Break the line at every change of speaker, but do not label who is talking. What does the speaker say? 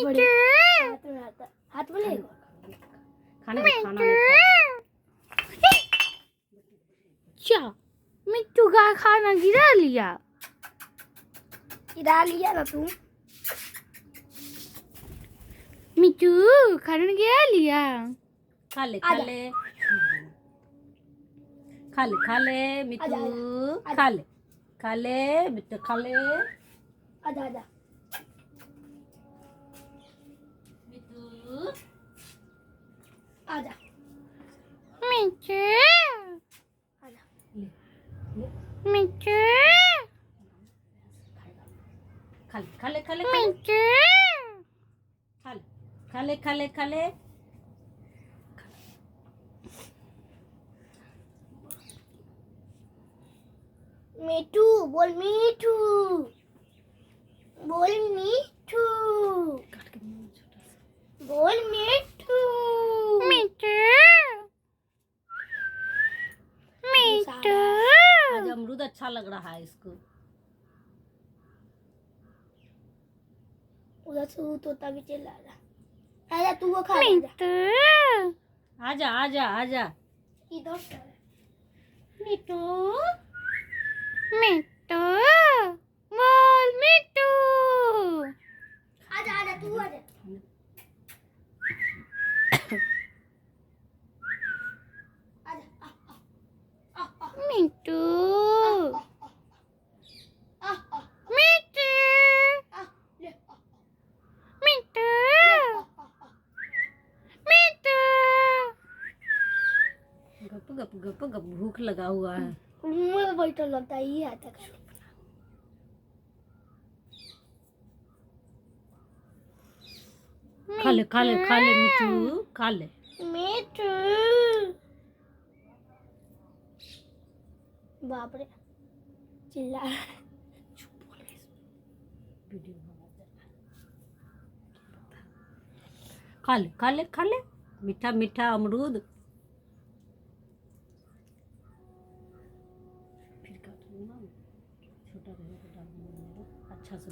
मीठू
हाथ में ले
खाने का खाना नहीं क्या मिट्टू का खाना गिरा लिया
ना तू
मिट्टू खाना गिरा लिया
खा ले मिट्टू खा ले मिट्टू खा ले
आजा
मिट्टू
आजा
मिट्टू
आजा
मिट्टू
खा ले
मिट्टू
खा ले
मीठू बोल मीठू बोल मीठू बोल मीठू
मिट्टू मिट्टू
आज अमरूद अच्छा लग रहा है इसको
उधर से वो तोता भी चिल्ला रहा आजा तू वो खा ले
मिट्टू
आजा
इधर से
मिट्टू
मिट्टू बोल मिट्टू
आजा तू आजा
मिट्टू मिट्टू मिट्टू मिट्टू
गप भूख लगा हुआ है
मुंह में बैठा लगता है ये आता है
खा ले मिट्टू खा ले
मीठू बाप रे चिल्ला
खा ले मीठा अमरूद फिर छोटा रहेगा अच्छा से